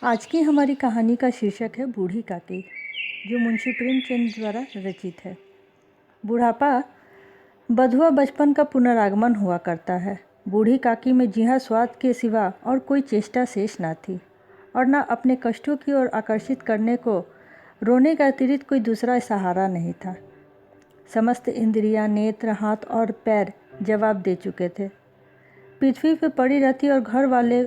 आज की हमारी कहानी का शीर्षक है बूढ़ी काकी, जो मुंशी प्रेमचंद द्वारा रचित है। बुढ़ापा बधुआ बचपन का पुनरागमन हुआ करता है। बूढ़ी काकी में जिहा स्वाद के सिवा और कोई चेष्टा शेष ना थी और न अपने कष्टों की ओर आकर्षित करने को रोने का अतिरिक्त कोई दूसरा सहारा नहीं था। समस्त इंद्रियां, नेत्र, हाथ और पैर जवाब दे चुके थे। पृथ्वी पर पड़ी रहती और घर वाले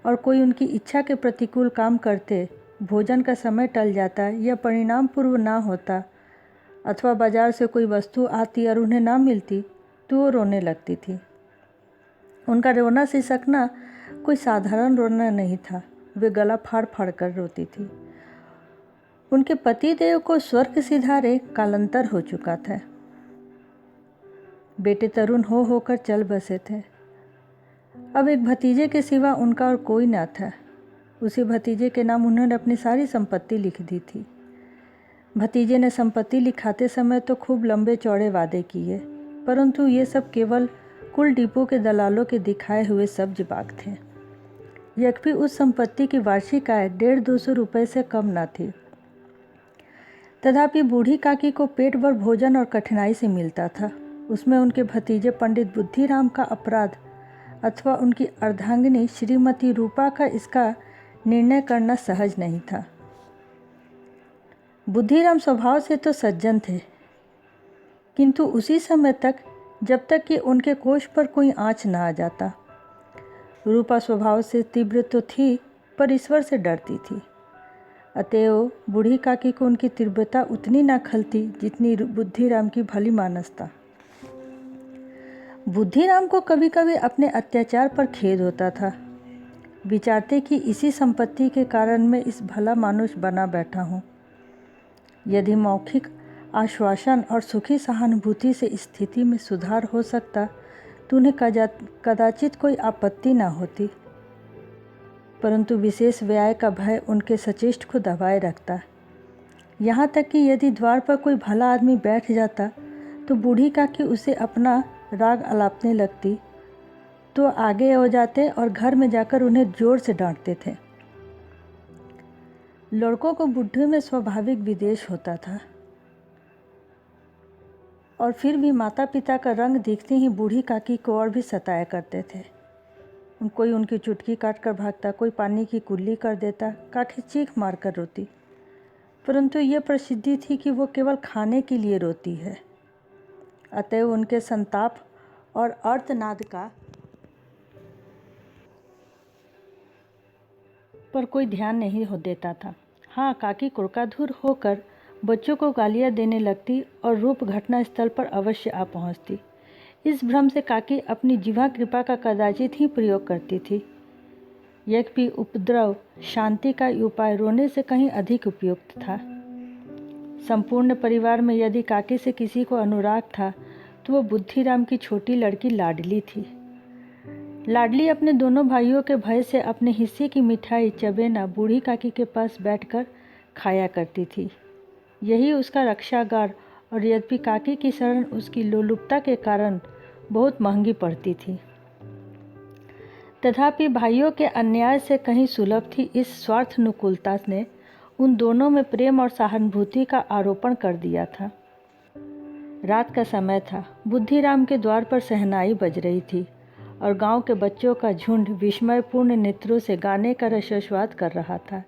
और कोई उनकी इच्छा के प्रतिकूल काम करते, भोजन का समय टल जाता या परिणाम पूर्व ना होता, अथवा बाजार से कोई वस्तु आती और उन्हें ना मिलती तो वो रोने लगती थी। उनका रोना सिसकना कोई साधारण रोना नहीं था, वे गला फाड़ फाड़ कर रोती थी। उनके पति देव को स्वर्ग सिधारे कालांतर हो चुका था। बेटे तरुण हो होकर चल बसे थे। अब एक भतीजे के सिवा उनका और कोई ना था। उसी भतीजे के नाम उन्होंने अपनी सारी संपत्ति लिख दी थी। भतीजे ने संपत्ति लिखाते समय तो खूब लंबे चौड़े वादे किए, परंतु ये सब केवल कुल डिपो के दलालों के दिखाए हुए सब्ज बाग थे। यद्यपि उस संपत्ति की वार्षिक आय 150-200 रुपये से कम न थी, तथापि बूढ़ी काकी को पेट भर भोजन और कठिनाई से मिलता था। उसमें उनके भतीजे पंडित बुद्धिराम का अपराध अथवा उनकी अर्धांगिनी श्रीमती रूपा का इसका निर्णय करना सहज नहीं था। बुद्धिराम स्वभाव से तो सज्जन थे, किंतु उसी समय तक जब तक कि उनके कोष पर कोई आँच न आ जाता। रूपा स्वभाव से तीव्र तो थी, पर ईश्वर से डरती थी। अतएव बूढ़ी काकी को उनकी तीव्रता उतनी न खलती जितनी बुद्धिराम की भली मानसता। बुद्धिराम को कभी कभी अपने अत्याचार पर खेद होता था। विचारते कि इसी संपत्ति के कारण मैं इस भला मानुष बना बैठा हूँ। यदि मौखिक आश्वासन और सुखी सहानुभूति से स्थिति में सुधार हो सकता तो उन्हें कदाचित कोई आपत्ति न होती, परंतु विशेष व्यय का भय उनके सचेष्ट को दबाए रखता। यहाँ तक कि यदि द्वार पर कोई भला आदमी बैठ जाता तो बूढ़ी काकी उसे अपना राग अलापने लगती, तो आगे हो जाते और घर में जाकर उन्हें जोर से डांटते थे। लड़कों को बुढ़े में स्वाभाविक विद्वेष होता था, और फिर भी माता पिता का रंग दिखते ही बूढ़ी काकी को और भी सताया करते थे। कोई उनकी चुटकी काट कर भागता, कोई पानी की कुल्ली कर देता, काकी चीख मार कर रोती, परंतु ये प्रसिद्धि थी कि वो केवल खाने के लिए रोती है। अतएव उनके संताप और आर्तनाद का पर कोई ध्यान नहीं हो देता था। हाँ, काकी कुड़काधूर होकर बच्चों को गालियाँ देने लगती और रूप घटना स्थल पर अवश्य आ पहुँचती। इस भ्रम से काकी अपनी जिह्वा कृपा का कदाचित ही प्रयोग करती थी। यद्यपि उपद्रव शांति का उपाय रोने से कहीं अधिक उपयुक्त था। संपूर्ण परिवार में यदि काकी से किसी को अनुराग था तो वो बुद्धिराम की छोटी लड़की लाडली थी। लाडली अपने दोनों भाइयों के भय से अपने हिस्से की मिठाई चबेना बूढ़ी काकी के पास बैठकर खाया करती थी। यही उसका रक्षागार, और यद्यपि काकी की शरण उसकी लोलुपता के कारण बहुत महंगी पड़ती थी, तथापि भाइयों के अन्याय से कहीं सुलभ थी इस स्वार्थनुकूलता ने उन दोनों में प्रेम और सहानुभूति का आरोपण कर दिया था। रात का समय था। बुद्धिराम के द्वार पर शहनाई बज रही थी और गांव के बच्चों का झुंड विस्मयपूर्ण नेत्रों से गाने का रसास्वाद कर रहा था।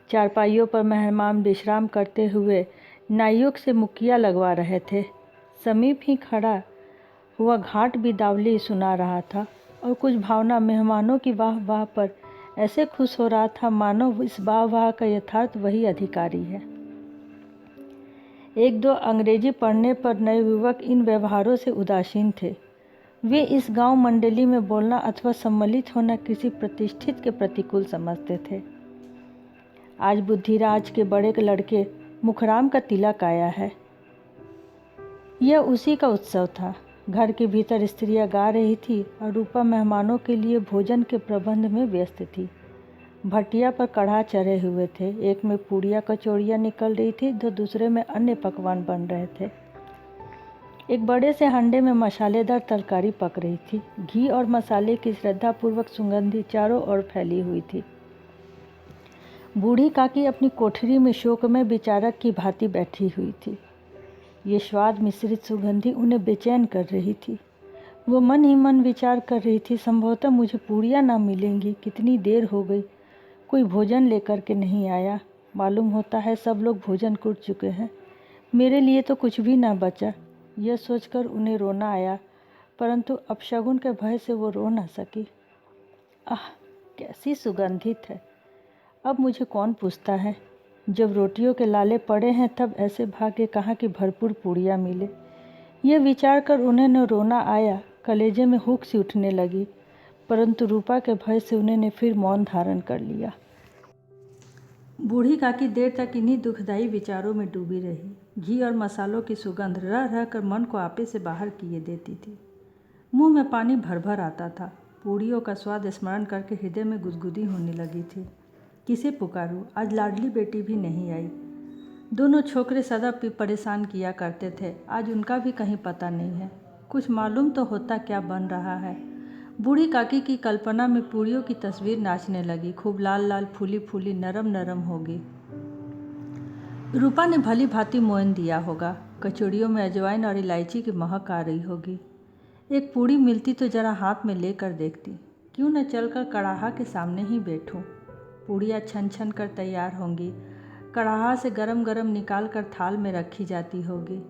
चारपाइयों पर मेहमान विश्राम करते हुए नाइयों से मुक्कियाँ लगवा रहे थे। समीप ही खड़ा हुआ घाट बिदावली सुना रहा था और कुछ भावना मेहमानों की वाह वाह पर ऐसे खुश हो रहा था मानो इस वाह वाह का यथार्थ वही अधिकारी है। एक दो अंग्रेजी पढ़ने पर नए युवक इन व्यवहारों से उदासीन थे। वे इस गांव मंडली में बोलना अथवा सम्मिलित होना किसी प्रतिष्ठित के प्रतिकूल समझते थे। आज बुद्धिराज के बड़े लड़के मुखराम का तिलक आया है। यह उसी का उत्सव था। घर के भीतर स्त्रियां गा रही थी और रूपा मेहमानों के लिए भोजन के प्रबंध में व्यस्त थी। भटिया पर कढ़ा चढ़े हुए थे। एक में पूड़ियाँ कचौड़ियाँ निकल रही थी तो दूसरे में अन्य पकवान बन रहे थे। एक बड़े से हंडे में मसालेदार तरकारी पक रही थी। घी और मसाले की श्रद्धापूर्वक सुगंधी चारों ओर फैली हुई थी। बूढ़ी काकी अपनी कोठरी में शोकमय विचारक की भांति बैठी हुई थी। ये स्वाद मिश्रित सुगंधी उन्हें बेचैन कर रही थी। वो मन ही मन विचार कर रही थी, संभवतः मुझे पूड़ियाँ ना मिलेंगी। कितनी देर हो गई, कोई भोजन लेकर के नहीं आया। मालूम होता है सब लोग भोजन कर चुके हैं, मेरे लिए तो कुछ भी ना बचा। यह सोचकर उन्हें रोना आया, परंतु अपशगुन के भय से वो रो न सकी। आह, कैसी सुगंधित है। अब मुझे कौन पूछता है, जब रोटियों के लाले पड़े हैं तब ऐसे भाग्य कहाँ की भरपूर पूड़ियाँ मिले। ये विचार कर उन्हें न रोना आया, कलेजे में हुक सी उठने लगी, परंतु रूपा के भय से उन्होंने फिर मौन धारण कर लिया। बूढ़ी काकी देर तक इन्हीं दुखदायी विचारों में डूबी रही। घी और मसालों की सुगंध रह रह कर मन को आपे से बाहर किए देती थी। मुंह में पानी भर भर आता था। पूड़ियों का स्वाद स्मरण करके हृदय में गुदगुदी होने लगी थी। किसे पुकारूं, आज लाडली बेटी भी नहीं आई। दोनों छोकरे सदा परेशान किया करते थे, आज उनका भी कहीं पता नहीं है। कुछ मालूम तो होता क्या बन रहा है। बूढ़ी काकी की कल्पना में पूड़ियों की तस्वीर नाचने लगी, खूब लाल लाल फूली फूली नरम नरम होगी। रूपा ने भली भांति मोयन दिया होगा, कचौड़ियों में अजवाइन और इलायची की महक आ रही होगी। एक पूड़ी मिलती तो जरा हाथ में लेकर देखती, क्यों न चलकर कड़ाहा के सामने ही बैठूं। पूड़ियाँ छन छन कर तैयार होंगी, कड़ाहा से गरम गरम निकाल कर थाल में रखी जाती होगी।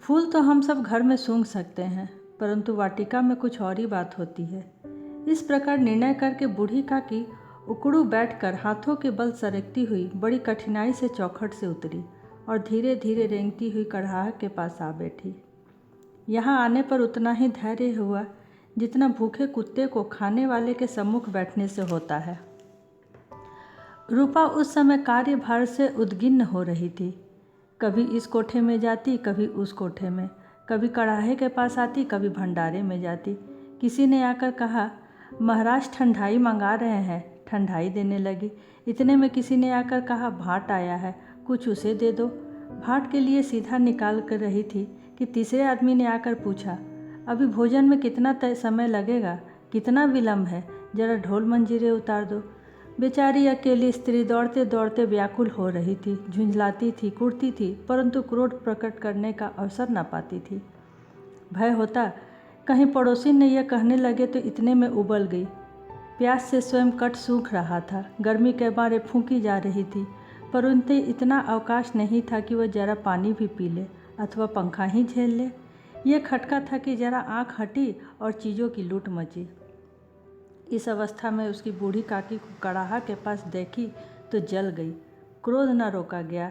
फूल तो हम सब घर में सूंघ सकते हैं, परंतु वाटिका में कुछ और ही बात होती है। इस प्रकार निर्णय करके बूढ़ी काकी उकड़ू बैठकर हाथों के बल सरकती हुई बड़ी कठिनाई से चौखट से उतरी और धीरे धीरे रेंगती हुई कड़ाहा के पास आ बैठी। यहाँ आने पर उतना ही धैर्य हुआ जितना भूखे कुत्ते को खाने वाले के सम्मुख बैठने से होता है। रूपा उस समय कार्यभार से उद्विग्न हो रही थी। कभी इस कोठे में जाती, कभी उस कोठे में, कभी कड़ाहे के पास आती, कभी भंडारे में जाती। किसी ने आकर कहा, महाराज ठंडाई मंगा रहे हैं, ठंडाई देने लगी। इतने में किसी ने आकर कहा, भाट आया है, कुछ उसे दे दो। भाट के लिए सीधा निकाल कर रही थी कि तीसरे आदमी ने आकर पूछा, अभी भोजन में कितना समय लगेगा, कितना विलम्ब है, जरा ढोल मंजीरे उतार दो। बेचारी अकेली स्त्री दौड़ते दौड़ते व्याकुल हो रही थी, झुंझलाती थी, कुड़ती थी, परंतु क्रोध प्रकट करने का अवसर न पाती थी। भय होता कहीं पड़ोसी ने यह कहने लगे तो इतने में उबल गई। प्यास से स्वयं कट सूख रहा था, गर्मी के मारे फूंकी जा रही थी, परंतु इतना अवकाश नहीं था कि वह जरा पानी भी पी ले अथवा पंखा ही झेल ले। यह खटका था कि जरा आँख हटी और चीज़ों की लूट मची। इस अवस्था में उसकी बूढ़ी काकी को कड़ाहा के पास देखी तो जल गई। क्रोध न रोका गया।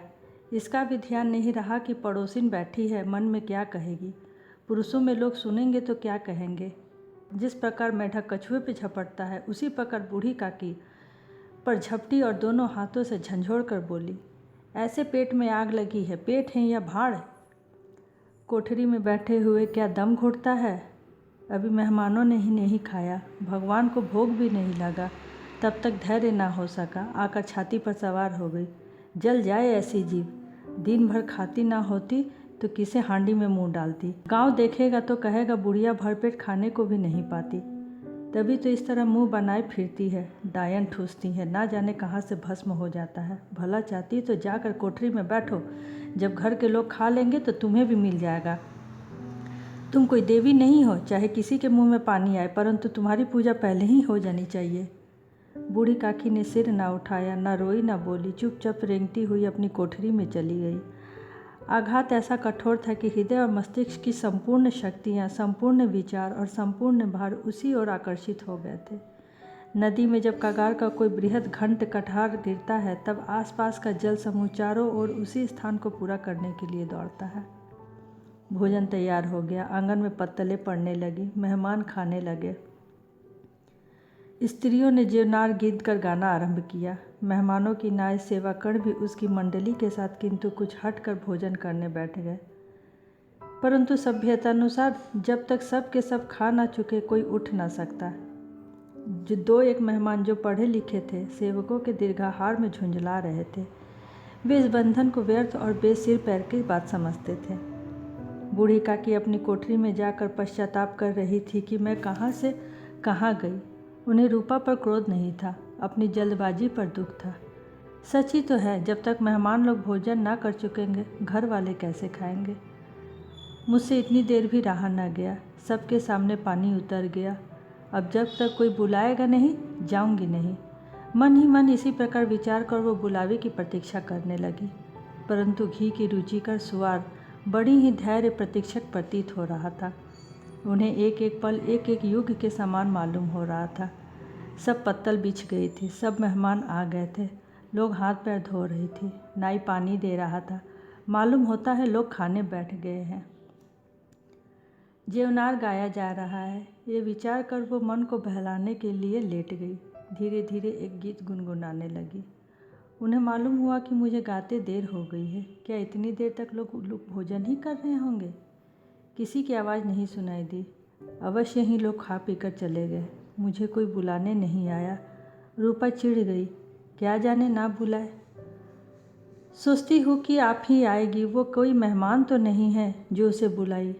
इसका भी ध्यान नहीं रहा कि पड़ोसिन बैठी है, मन में क्या कहेगी। पुरुषों में लोग सुनेंगे तो क्या कहेंगे। जिस प्रकार मेढक कछुए पे झपटता है, उसी प्रकार बूढ़ी काकी पर झपटी और दोनों हाथों से झंझोड़ कर बोली, ऐसे पेट में आग लगी है, पेट है या भाड़? कोठरी में बैठे हुए क्या दम घुटता है? अभी मेहमानों ने ही नहीं खाया, भगवान को भोग भी नहीं लगा, तब तक धैर्य ना हो सका, आकर छाती पर सवार हो गई। जल जाए ऐसी जीव, दिन भर खाती ना होती तो किसे हांडी में मुंह डालती। गांव देखेगा तो कहेगा बुढ़िया भरपेट खाने को भी नहीं पाती, तभी तो इस तरह मुंह बनाए फिरती है, डायन ठूसती है, ना जाने कहाँ से भस्म हो जाता है। भला चाहती तो जाकर कोठरी में बैठो, जब घर के लोग खा लेंगे तो तुम्हें भी मिल जाएगा। तुम कोई देवी नहीं हो, चाहे किसी के मुंह में पानी आए, परंतु तुम्हारी पूजा पहले ही हो जानी चाहिए। बूढ़ी काकी ने सिर ना उठाया, ना रोई ना बोली, चुपचाप रेंगती हुई अपनी कोठरी में चली गई। आघात ऐसा कठोर था कि हृदय और मस्तिष्क की संपूर्ण शक्तियाँ, संपूर्ण विचार और संपूर्ण भार उसी ओर आकर्षित हो गए थे। नदी में जब कगार का कोई बृहद घंट कठार गिरता है, तब आसपास का जल समूह चारों ओर उसी स्थान को पूरा करने के लिए दौड़ता है। भोजन तैयार हो गया, आंगन में पत्तलें पड़ने लगी, मेहमान खाने लगे। स्त्रियों ने जेवनार गीत कर गाना आरंभ किया। मेहमानों की नाय सेवाकण भी उसकी मंडली के साथ किंतु कुछ हट कर भोजन करने बैठ गए, परंतु सभ्यतानुसार जब तक सब के सब खा ना चुके कोई उठ ना सकता। जो दो एक मेहमान जो पढ़े लिखे थे, सेवकों के दीर्घाहार में झुंझला रहे थे, वे इस बंधन को व्यर्थ और बेसिर पैर की बात समझते थे। बूढ़ी काकी अपनी कोठरी में जाकर पश्चाताप कर रही थी कि मैं कहाँ से कहाँ गई। उन्हें रूपा पर क्रोध नहीं था, अपनी जल्दबाजी पर दुख था। सच ही तो है, जब तक मेहमान लोग भोजन ना कर चुकेंगे घर वाले कैसे खाएंगे। मुझसे इतनी देर भी रहा न गया, सबके सामने पानी उतर गया। अब जब तक कोई बुलाएगा नहीं जाऊंगी नहीं। मन ही मन इसी प्रकार विचार कर वो बुलावे की प्रतीक्षा करने लगी, परंतु घी की रुचिकर स्वार बड़ी ही धैर्य प्रतीक्षक प्रतीत हो रहा था। उन्हें एक एक पल एक एक युग के समान मालूम हो रहा था। सब पत्तल बिछ गई थी, सब मेहमान आ गए थे, लोग हाथ पैर धो रही थी, नाई पानी दे रहा था। मालूम होता है लोग खाने बैठ गए हैं। जेवनार गाया जा रहा है, ये विचार कर वो मन को बहलाने के लिए लेट गई। धीरे धीरे एक गीत गुनगुनाने लगी। उन्हें मालूम हुआ कि मुझे गाते देर हो गई है। क्या इतनी देर तक लोग भोजन ही कर रहे होंगे? किसी की आवाज़ नहीं सुनाई दी। अवश्य ही लोग खा पीकर चले गए। मुझे कोई बुलाने नहीं आया। रूपा चिढ़ गई, क्या जाने ना बुलाए। सोचती हूँ कि आप ही आएगी, वो कोई मेहमान तो नहीं है जो उसे बुलाई।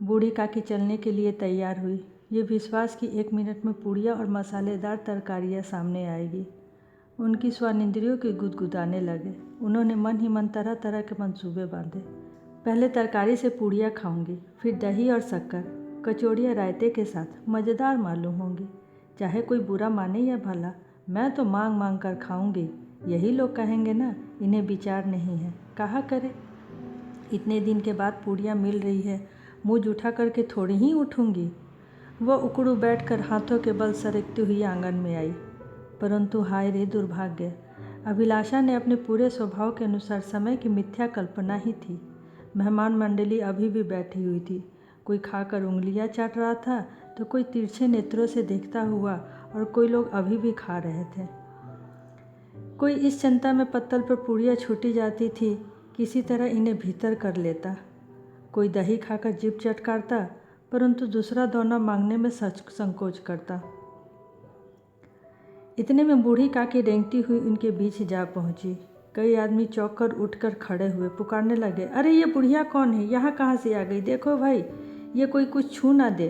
बूढ़ी काकी चलने के लिए तैयार हुई, ये विश्वास कि 1 मिनट में पूड़ियाँ और मसालेदार तरकारियाँ सामने आएगी। उनकी स्वानिंद्रियों के गुदगुदाने लगे। उन्होंने मन ही मन तरह तरह के मंसूबे बांधे। पहले तरकारी से पूड़ियाँ खाऊंगी, फिर दही और शक्कर, कचौड़ियाँ रायते के साथ मज़ेदार मालूम होंगी। चाहे कोई बुरा माने या भला, मैं तो मांग मांग कर खाऊंगी। यही लोग कहेंगे ना, इन्हें विचार नहीं है, कहा करे। इतने दिन के बाद पूड़ियाँ मिल रही है, मुँह जूठा करके थोड़ी ही उठूंगी। वह उकड़ू बैठकर हाथों के बल सरकती हुई आंगन में आई। परंतु हाय रे दुर्भाग्य, अभिलाषा ने अपने पूरे स्वभाव के अनुसार समय की मिथ्या कल्पना ही थी। मेहमान मंडली अभी भी बैठी हुई थी। कोई खाकर उंगलियां चाट रहा था तो कोई तिरछे नेत्रों से देखता हुआ, और कोई लोग अभी भी खा रहे थे। कोई इस चिंता में पत्तल पर पूड़ियाँ छूटी जाती थी, किसी तरह इन्हें भीतर कर लेता। कोई दही खाकर जीभ चटकारता, परंतु दूसरा दोना मांगने में संकोच करता। इतने में बूढ़ी काकी रेंगती हुई उनके बीच जा पहुंची। कई आदमी चौंक कर उठकर खड़े हुए, पुकारने लगे, अरे ये बुढ़िया कौन है, यहाँ कहाँ से आ गई? देखो भाई, ये कोई कुछ छू ना दे।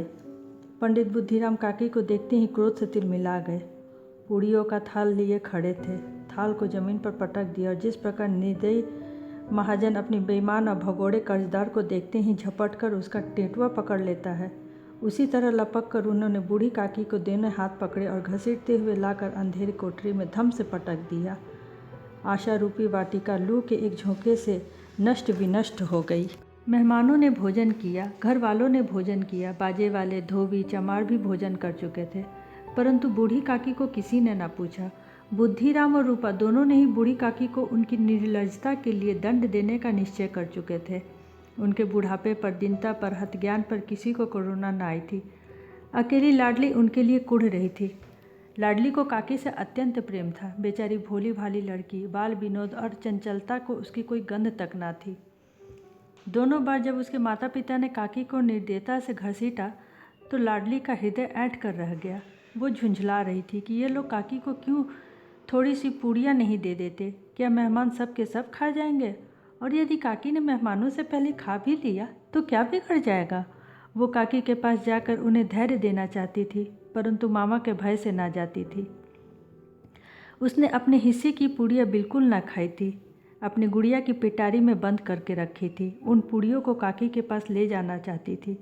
पंडित बुद्धिराम काकी को देखते ही क्रोध से तिलमिला गए। पूड़ियों का थाल लिए खड़े थे। थाल को जमीन पर पटक दिया, और जिस प्रकार निर्दयी महाजन अपनी बेईमान और भगोड़े कर्जदार को देखते ही झपट कर उसका टेटुआ पकड़ लेता है, उसी तरह लपक कर उन्होंने बूढ़ी काकी को दोनों हाथ पकड़े और घसीटते हुए लाकर अंधेरी कोठरी में धम से पटक दिया। आशा रूपी वाटिका लू के एक झोंके से नष्ट विनष्ट हो गई। मेहमानों ने भोजन किया, घर वालों ने भोजन किया, बाजे वाले, धोबी, चमार भी भोजन कर चुके थे, परंतु बूढ़ी काकी को किसी ने न पूछा। बुद्धिराम और रूपा दोनों ने ही बूढ़ी काकी को उनकी निर्लजता के लिए दंड देने का निश्चय कर चुके थे। उनके बुढ़ापे पर, दीनता पर, हतज्ञान पर किसी को करुणा न आई थी। अकेली लाडली उनके लिए कुढ़ रही थी। लाडली को काकी से अत्यंत प्रेम था। बेचारी भोली भाली लड़की, बाल विनोद और चंचलता को उसकी कोई गंध तक ना थी। दोनों बार जब उसके माता पिता ने काकी को निर्दयता से घसीटा तो लाडली का हृदय ऐंठ कर रह गया। वो झुंझला रही थी कि ये लोग काकी को क्यों थोड़ी सी पूड़ियाँ नहीं दे देते। क्या मेहमान सब के सब खा जाएंगे? और यदि काकी ने मेहमानों से पहले खा भी लिया तो क्या बिगड़ जाएगा? वो काकी के पास जाकर उन्हें धैर्य देना चाहती थी, परंतु मामा के भय से ना जाती थी। उसने अपने हिस्से की पूड़ियाँ बिल्कुल ना खाई थी, अपनी गुड़िया की पिटारी में बंद करके रखी थी। उन पूड़ियों को काकी के पास ले जाना चाहती थी।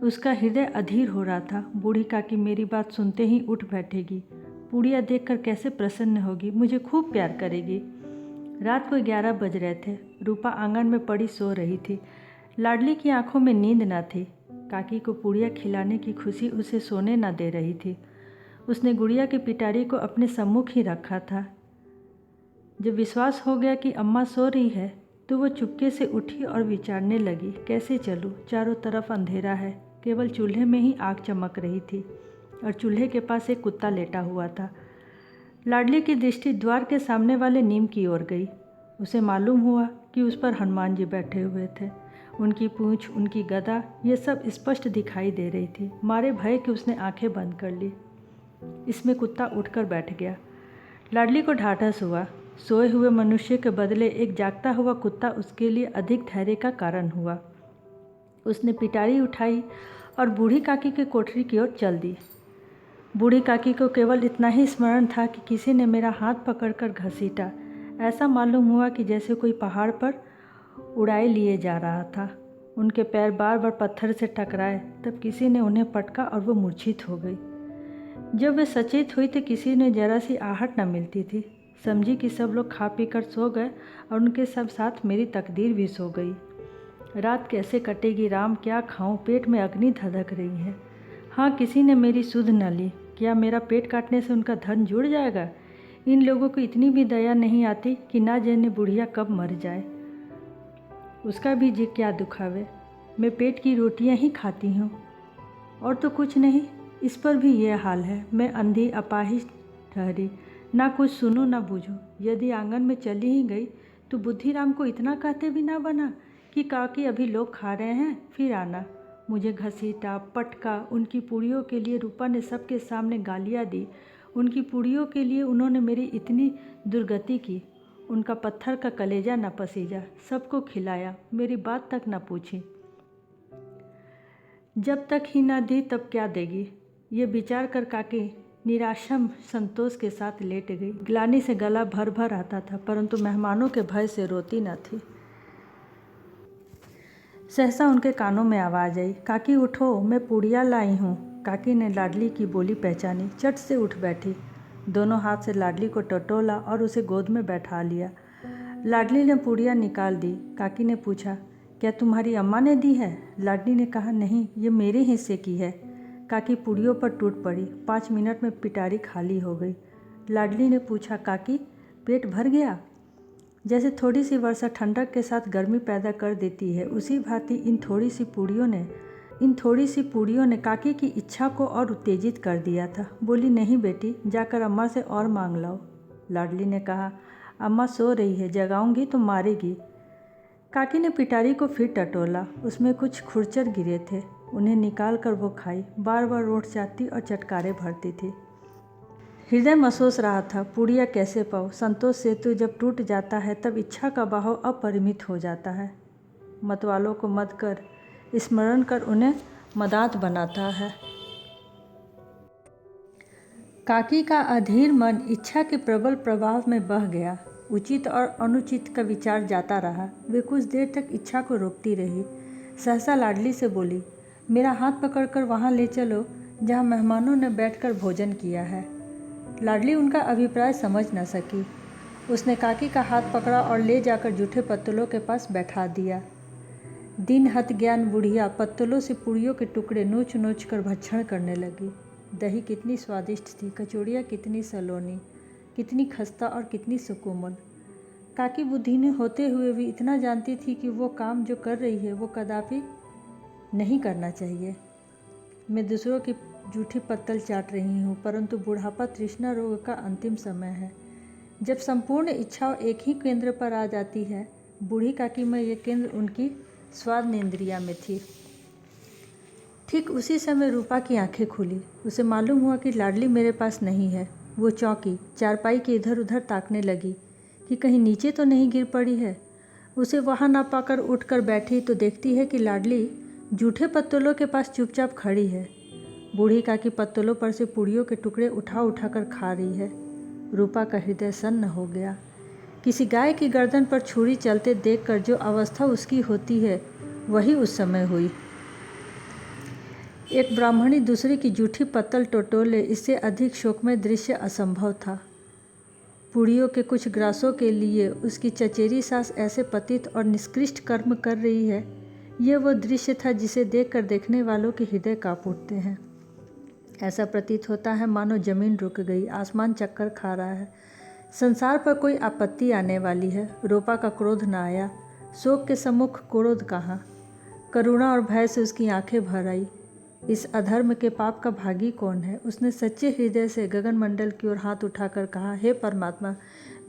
उसका हृदय अधीर हो रहा था। बूढ़ी काकी मेरी बात सुनते ही उठ बैठेगी, पूड़ियाँ देखकर कैसे प्रसन्न होगी, मुझे खूब प्यार करेगी। रात को 11 बज रहे थे। रूपा आंगन में पड़ी सो रही थी। लाडली की आंखों में नींद न थी। काकी को पूड़ियाँ खिलाने की खुशी उसे सोने न दे रही थी। उसने गुड़िया की पिटारी को अपने सम्मुख ही रखा था। जब विश्वास हो गया कि अम्मा सो रही है तो वो चुपके से उठी और विचारने लगी, कैसे चलूँ? चारों तरफ अंधेरा है, केवल चूल्हे में ही आग चमक रही थी और चूल्हे के पास एक कुत्ता लेटा हुआ था। लाडली की दृष्टि द्वार के सामने वाले नीम की ओर गई। उसे मालूम हुआ कि उस पर हनुमान जी बैठे हुए थे। उनकी पूंछ, उनकी गदा, ये सब स्पष्ट दिखाई दे रही थी। मारे भय कि उसने आंखें बंद कर ली। इसमें कुत्ता उठकर बैठ गया। लाडली को ढाढ़स हुआ। सोए हुए मनुष्य के बदले एक जागता हुआ कुत्ता उसके लिए अधिक धैर्य का कारण हुआ। उसने पिटारी उठाई और बूढ़ी काकी के कोठरी की ओर चल दी। बूढ़ी काकी को केवल इतना ही स्मरण था कि किसी ने मेरा हाथ पकड़कर घसीटा। ऐसा मालूम हुआ कि जैसे कोई पहाड़ पर उड़ाए लिए जा रहा था। उनके पैर बार बार पत्थर से टकराए, तब किसी ने उन्हें पटका और वो मूर्छित हो गई। जब वे सचेत हुई तो किसी ने जरा सी आहट न मिलती थी। समझी कि सब लोग खा पी कर सो गए और उनके सब साथ मेरी तकदीर भी सो गई। रात कैसे कटेगी राम, क्या खाऊं, पेट में अग्नि धधक रही है। हाँ, किसी ने मेरी सुध न ली। क्या मेरा पेट काटने से उनका धन जुड़ जाएगा? इन लोगों को इतनी भी दया नहीं आती कि ना जाने बुढ़िया कब मर जाए, उसका भी जी क्या दुखावे। मैं पेट की रोटियां ही खाती हूँ और तो कुछ नहीं। इस पर भी ये हाल है। मैं अंधी अपाहिज ठहरी, ना कुछ सुनूं ना बूझूं। यदि आंगन में चली ही गई तो बुद्धिराम को इतना कहते भी ना बना कि काकी अभी लोग खा रहे हैं, फिर आना। मुझे घसीटा, पटका। उनकी पूड़ियों के लिए रूपा ने सबके सामने गालियाँ दी। उनकी पूड़ियों के लिए उन्होंने मेरी इतनी दुर्गति की। उनका पत्थर का कलेजा न पसीजा, सबको खिलाया, मेरी बात तक न पूछी। जब तक ही न दी तब क्या देगी, ये विचार कर काकी निराशम संतोष के साथ लेट गई। ग्लानि से गला भर भर आता था, परंतु मेहमानों के भय से रोती न थी। सहसा उनके कानों में आवाज़ आई, काकी उठो, मैं पूड़िया लाई हूँ। काकी ने लाडली की बोली पहचानी, चट से उठ बैठी। दोनों हाथ से लाडली को टटोला और उसे गोद में बैठा लिया। लाडली ने पूड़िया निकाल दी। काकी ने पूछा, क्या तुम्हारी अम्मा ने दी है? लाडली ने कहा, नहीं, ये मेरे हिस्से की है। काकी पूड़ियों पर टूट पड़ी। 5 मिनट में पिटारी खाली हो गई। लाडली ने पूछा, काकी पेट भर गया? जैसे थोड़ी सी वर्षा ठंडक के साथ गर्मी पैदा कर देती है, उसी भांति इन थोड़ी सी पूड़ियों ने काकी की इच्छा को और उत्तेजित कर दिया था। बोली, नहीं बेटी, जाकर अम्मा से और मांग लाओ। लाडली ने कहा, अम्मा सो रही है, जगाऊंगी तो मारेगी। काकी ने पिटारी को फिर टटोला। उसमें कुछ खुरचर गिरे थे, उन्हें निकाल कर वो खाई। बार बार रोट जाती और चटकारे भरती थी। हृदय महसूस रहा था, पूड़िया कैसे पाओ। संतोष सेतु जब टूट जाता है तब इच्छा का बहाव अपरिमित हो जाता है। मतवालों को मत कर स्मरण कर उन्हें मदात बनाता है। काकी का अधीर मन इच्छा के प्रबल प्रभाव में बह गया। उचित और अनुचित का विचार जाता रहा। वे कुछ देर तक इच्छा को रोकती रही। सहसा लाडली से बोली, मेरा हाथ पकड़कर वहाँ ले चलो जहाँ मेहमानों ने बैठकर भोजन किया है। लाडली उनका अभिप्राय समझ न सकी। उसने काकी का हाथ पकड़ा और ले जाकर जूठे पत्तलों के पास बैठा दिया। दिन हत ज्ञान बुढ़िया पत्तलों से पूड़ियों के टुकड़े नोच नोच कर भक्षण करने लगी। दही कितनी स्वादिष्ट थी, कचौड़ियाँ कितनी सलोनी, कितनी खस्ता और कितनी सुकोमल। काकी बुद्धिनी होते हुए भी इतना जानती थी कि वो काम जो कर रही है वो कदापि नहीं करना चाहिए। मैं दूसरों की जूठी पत्तल चाट रही हूँ, परंतु बुढ़ापा तृष्णा रोग का अंतिम समय है। जब संपूर्ण इच्छाओं एक ही केंद्र पर आ जाती है। बूढ़ी काकी में ये केंद्र उनकी स्वाद इंद्रिया में थी। ठीक उसी समय रूपा की आंखें खुली। उसे मालूम हुआ कि लाडली मेरे पास नहीं है। वो चौंकी, चारपाई के इधर उधर ताकने लगी कि कहीं नीचे तो नहीं गिर पड़ी है। उसे वहाँ ना पाकर उठकर बैठी तो देखती है कि लाडली जूठे पत्तलों के पास चुपचाप खड़ी है। बूढ़ी काकी पत्तलों पर से पूड़ियों के टुकड़े उठा उठा कर खा रही है। रूपा का हृदय सन्न हो गया। किसी गाय की गर्दन पर छुरी चलते देखकर जो अवस्था उसकी होती है वही उस समय हुई। एक ब्राह्मणी दूसरे की जूठी पत्तल टटोले, इससे अधिक शोकमय दृश्य असंभव था। पूड़ियों के कुछ ग्रासों के लिए उसकी चचेरी सास ऐसे पतित और निष्कृष्ट कर्म कर रही है, यह वो दृश्य था जिसे देखकर देखने वालों के हृदय कांप उठते हैं। ऐसा प्रतीत होता है मानो जमीन रुक गई, आसमान चक्कर खा रहा है, संसार पर कोई आपत्ति आने वाली है। रूपा का क्रोध न आया। शोक के सम्मुख क्रोध कहाँ। करुणा और भय से उसकी आंखें भर आई। इस अधर्म के पाप का भागी कौन है? उसने सच्चे हृदय से गगन मंडल की ओर हाथ उठाकर कहा, हे परमात्मा,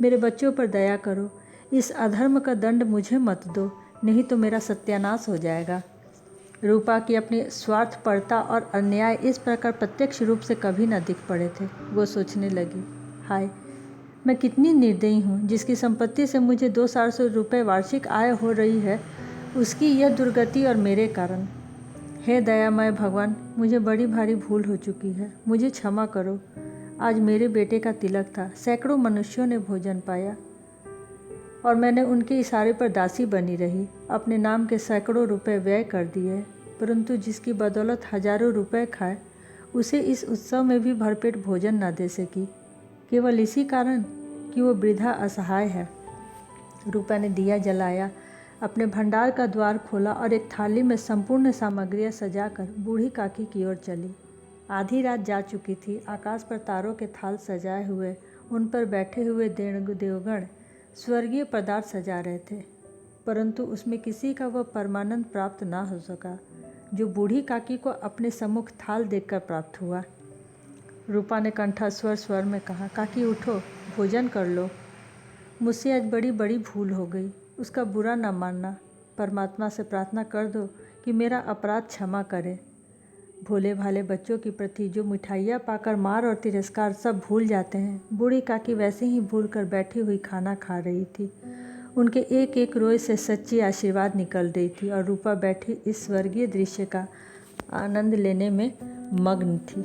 मेरे बच्चों पर दया करो। इस अधर्म का दंड मुझे मत दो, नहीं तो मेरा सत्यानाश हो जाएगा। रूपा की अपनी स्वार्थपरता और अन्याय इस प्रकार प्रत्यक्ष रूप से कभी न दिख पड़े थे। वो सोचने लगी, हाय, मैं कितनी निर्दयी हूँ। जिसकी संपत्ति से मुझे 200-400 रुपये वार्षिक आय हो रही है, उसकी यह दुर्गति और मेरे कारण। हे दयामय भगवान, मुझे बड़ी भारी भूल हो चुकी है, मुझे क्षमा करो। आज मेरे बेटे का तिलक था, सैकड़ों मनुष्यों ने भोजन पाया और मैंने उनके इशारे पर दासी बनी रही, अपने नाम के सैकड़ों रुपए व्यय कर दिए, परंतु जिसकी बदौलत हजारों रुपए खाए उसे इस उत्सव में भी भरपेट भोजन न दे सकी, केवल इसी कारण कि वो वृद्धा असहाय है। रूपा ने दिया जलाया, अपने भंडार का द्वार खोला और एक थाली में संपूर्ण सामग्रियां सजाकर बूढ़ी काकी की ओर चली। आधी रात जा चुकी थी। आकाश पर तारों के थाल सजाए हुए उन पर बैठे हुए देवगण स्वर्गीय पदार्थ सजा रहे थे, परंतु उसमें किसी का वह परमानंद प्राप्त ना हो सका जो बूढ़ी काकी को अपने सम्मुख थाल देखकर प्राप्त हुआ। रूपा ने कंठस्वर स्वर में कहा, काकी उठो, भोजन कर लो। मुझसे आज बड़ी बड़ी भूल हो गई, उसका बुरा न मानना। परमात्मा से प्रार्थना कर दो कि मेरा अपराध क्षमा करे। भोले भाले बच्चों के प्रति जो मिठाइयाँ पाकर मार और तिरस्कार सब भूल जाते हैं, बूढ़ी काकी वैसे ही भूल कर बैठी हुई खाना खा रही थी। उनके एक एक रोए से सच्ची आशीर्वाद निकल रही थी और रूपा बैठी इस स्वर्गीय दृश्य का आनंद लेने में मग्न थी।